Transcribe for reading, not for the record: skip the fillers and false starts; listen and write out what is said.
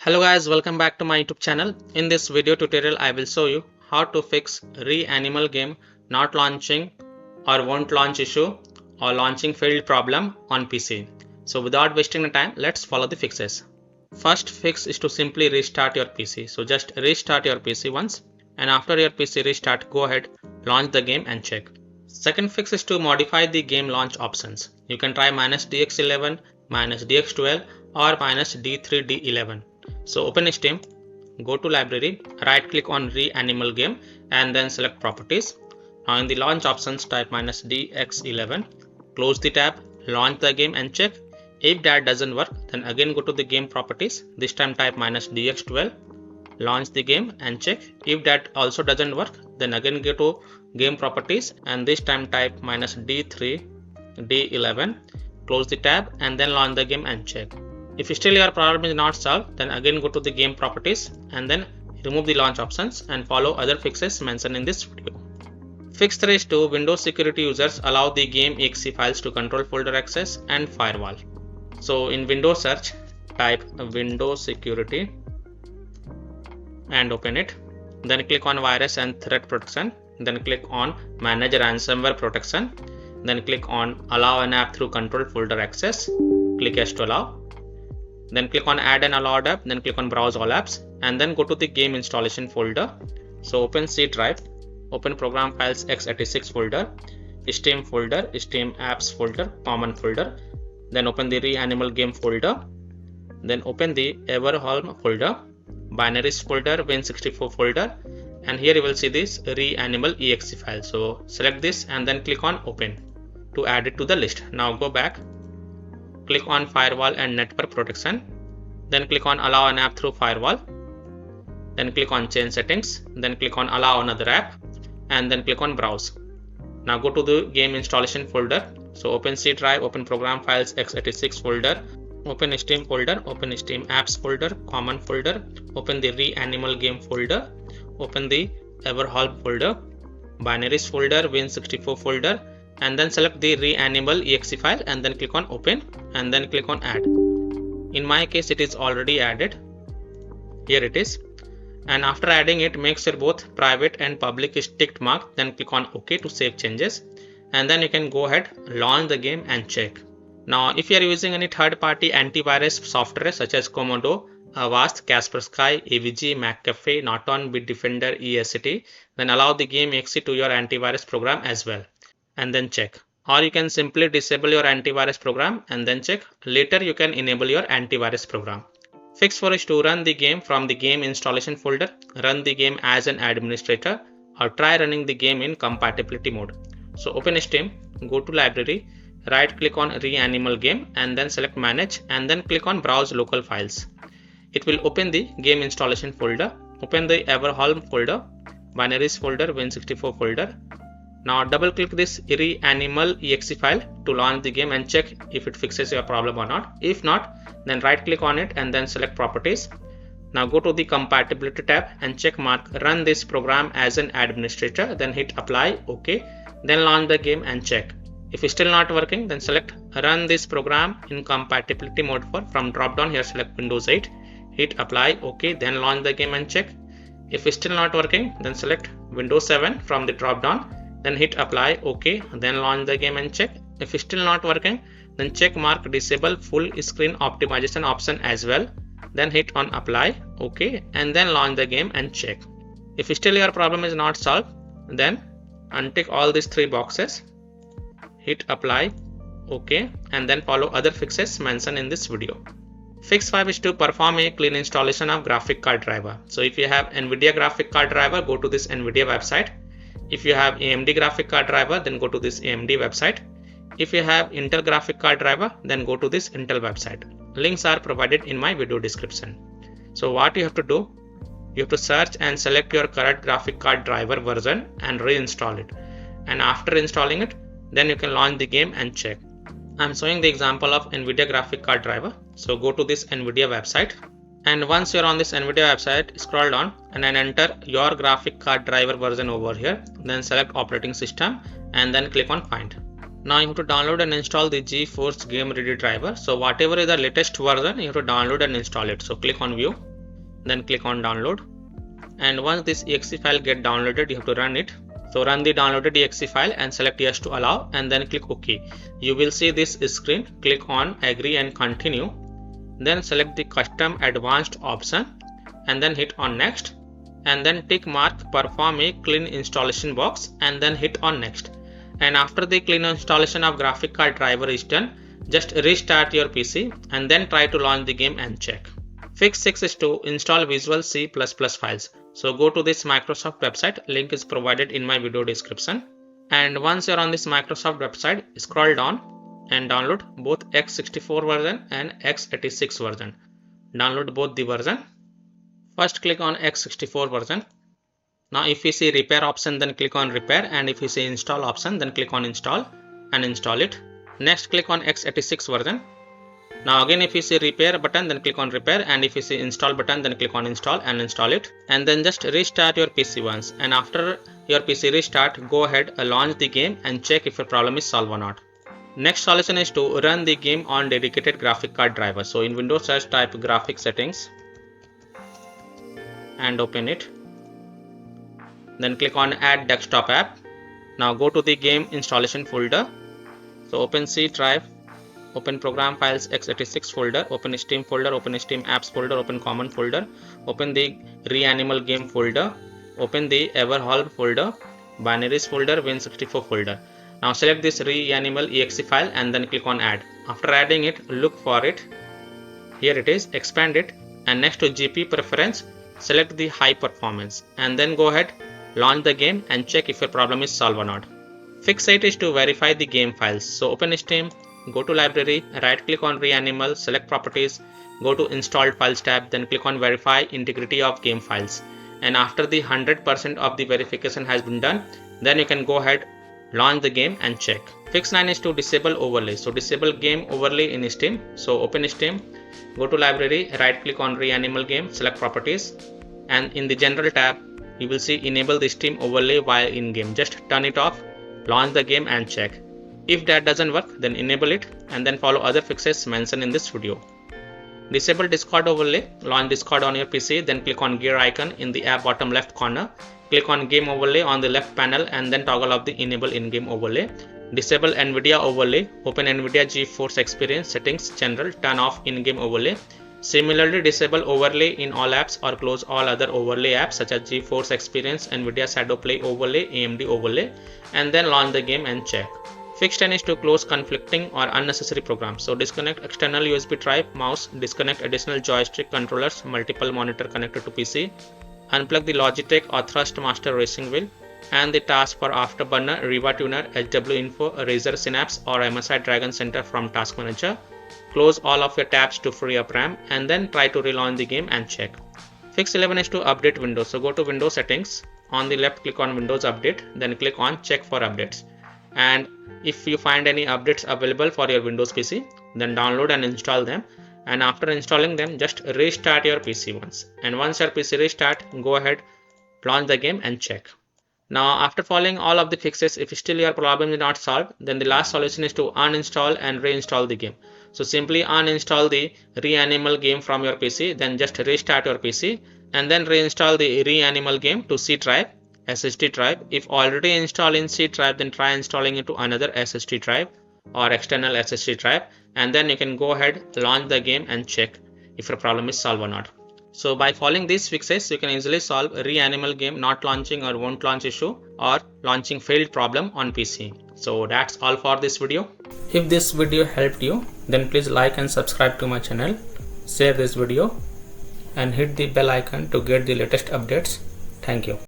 Hello guys, welcome back to my YouTube channel. In this video tutorial I will show you how to fix REANIMAL game not launching or won't launch issue or launching failed problem on PC. So without wasting the time, let's follow the fixes. First fix is to simply restart your PC. So just restart your PC once, and after your PC restart, go ahead, launch the game and check. Second fix is to modify the game launch options. You can try -DX11, -DX12 or -D3D11. So open Steam, go to library, right click on REANIMAL game and then select properties. Now in the launch options type -DX11, close the tab, launch the game and check. If that doesn't work, then again go to the game properties, this time type -DX12, launch the game and check. If that also doesn't work, then again go to game properties and this time type -D3D11, close the tab and then launch the game and check. If still your problem is not solved, then again go to the game properties and then remove the launch options and follow other fixes mentioned in this video. Fix 3 is to Windows security users allow the game exe files to control folder access and firewall. So in Windows search, type Windows security and open it. Then click on virus and threat protection. Then click on manage ransomware protection. Then click on allow an app through control folder access. Click yes to allow. Then click on add an allowed app, then click on browse all apps and then go to the game installation folder. So open C drive, open program files x86 folder, Steam folder, Steam apps folder, common folder, then open the REANIMAL game folder, then open the Everholm folder, binaries folder, Win64 folder, and here you will see this REANIMAL exe file. So select this and then click on open to add it to the list. Now go back, click on firewall and network protection, then click on allow an app through firewall, then click on change settings, then click on allow another app and then click on browse. Now go to the game installation folder. So open C drive, open program files x86 folder, open Steam folder, open Steam apps folder, common folder, open the REANIMAL game folder, open the Everholm folder, binaries folder, Win64 folder, and then select the REANIMAL exe file and then click on open and then click on add. In my case it is already added. Here it is. And after adding it, make sure both private and public is ticked mark, then click on OK to save changes and then you can go ahead, launch the game and check. Now if you are using any third-party antivirus software such as Comodo, Avast, Kaspersky, AVG, McAfee, Norton, Bitdefender, ESCT, then allow the game exe to your antivirus program as well and then check. Or you can simply disable your antivirus program and then check. Later you can enable your antivirus program. Fix 4 is to run the game from the game installation folder, run the game as an administrator or try running the game in compatibility mode. So open Steam, go to library, right click on REANIMAL game and then select manage and then click on browse local files. It will open the game installation folder, open the Everholm folder, binaries folder, Win64 folder. Now double click this REANIMAL exe file to launch the game and check if it fixes your problem or not. If not, then right click on it and then select properties. Now go to the compatibility tab and check mark run this program as an administrator, then hit apply, OK, then launch the game and check. If it's still not working, then select run this program in compatibility mode for from drop down here select Windows 8, hit apply, OK, then launch the game and check. If it's still not working, then select Windows 7 from the drop down, then hit apply, OK, then launch the game and check. If it's still not working, then check mark disable full screen optimization option as well, then hit on apply, OK, and then launch the game and check. If still your problem is not solved, then untick all these 3 boxes, hit apply, OK, and then follow other fixes mentioned in this video. Fix 5 is to perform a clean installation of graphic card driver. So if you have NVIDIA graphic card driver, go to this NVIDIA website. If you have AMD graphic card driver, then go to this AMD website. If you have Intel graphic card driver, then go to this Intel website. Links are provided in my video description. So what you have to do, you have to search and select your current graphic card driver version and reinstall it. And after installing it, then you can launch the game and check. I'm showing the example of NVIDIA graphic card driver. So go to this NVIDIA website. And once you're on this NVIDIA website, scroll down and then enter your graphic card driver version over here. Then select operating system and then click on find. Now you have to download and install the GeForce Game Ready driver. So whatever is the latest version, you have to download and install it. So click on view then click on download. And once this exe file get downloaded, you have to run it. So run the downloaded exe file and select yes to allow, and then click OK. You will see this screen. Click on agree and continue. Then select the custom advanced option and then hit on next, and then tick mark perform a clean installation box and then hit on next. And after the clean installation of graphic card driver is done, just restart your PC and then try to launch the game and check. Fix 6 is to install Visual C++ files. So go to this Microsoft website, link is provided in my video description. And once you're on this Microsoft website, scroll down and download both x64 version and x86 version. Download both the version. First click on x64 version. Now if you see repair option, then click on repair, and if you see install option, then click on install and install it. Next click on x86 version. Now again if you see repair button, then click on repair, and if you see install button, then click on install and install it. And then just restart your PC once, and after your PC restart, go ahead launch the game and check if your problem is solved or not. Next solution is to run the game on dedicated graphic card driver. So in Windows search, type graphic settings and open it. Then click on add desktop app. Now go to the game installation folder. So open C drive, open program files x86 folder, open Steam folder, open Steam apps folder, open common folder, open the REANIMAL game folder, open the Everholm folder, binaries folder, Win64 folder. Now select this REANIMAL exe file and then click on add. After adding it, look for it. Here it is, expand it, and next to GPU preference, select the high performance, and then go ahead, launch the game and check if your problem is solved or not. Fix 8 is to verify the game files. So open Steam, go to library, right click on REANIMAL, select properties, go to installed files tab, then click on verify integrity of game files. And after the 100% of the verification has been done, then you can go ahead, launch the game and check. Fix 9 is to disable overlay. So disable game overlay in Steam. So open Steam, go to library, right click on REANIMAL game, select properties, and in the general tab you will see enable the Steam overlay while in game. Just turn it off, launch the game and check. If that doesn't work, then enable it and then follow other fixes mentioned in this video. Disable Discord overlay. Launch Discord on your PC, then click on gear icon in the app bottom left corner. Click on game overlay on the left panel and then toggle off the enable in-game overlay. Disable NVIDIA overlay. Open NVIDIA GeForce Experience settings general, turn off in-game overlay. Similarly, disable overlay in all apps or close all other overlay apps such as GeForce Experience, NVIDIA Shadow Play overlay, AMD overlay, and then launch the game and check. Fix 10 is to close conflicting or unnecessary programs. So disconnect external USB drive, mouse, disconnect additional joystick controllers, multiple monitor connected to PC, unplug the Logitech or Thrustmaster racing wheel, and the task for Afterburner, Riva Tuner, HW Info, Razer Synapse or MSI Dragon Center from Task Manager. Close all of your tabs to free up RAM and then try to relaunch the game and check. Fix 11 is to update Windows. So go to Windows settings, on the left click on Windows Update, then click on check for updates. And if you find any updates available for your Windows PC, then download and install them. And after installing them, just restart your PC once. And once your PC restart, go ahead, launch the game and check. Now after following all of the fixes, if still your problem is not solved, then the last solution is to uninstall and reinstall the game. So simply uninstall the REANIMAL game from your PC, then just restart your PC and then reinstall the REANIMAL game to C drive, SSD drive. If already installed in C drive, then try installing it to another SSD drive or external SSD drive, and then you can go ahead, launch the game and check if your problem is solved or not. So by following these fixes, you can easily solve REANIMAL game not launching or won't launch issue or launching failed problem on PC. So that's all for this video. If this video helped you, then please like and subscribe to my channel, share this video and hit the bell icon to get the latest updates. Thank you.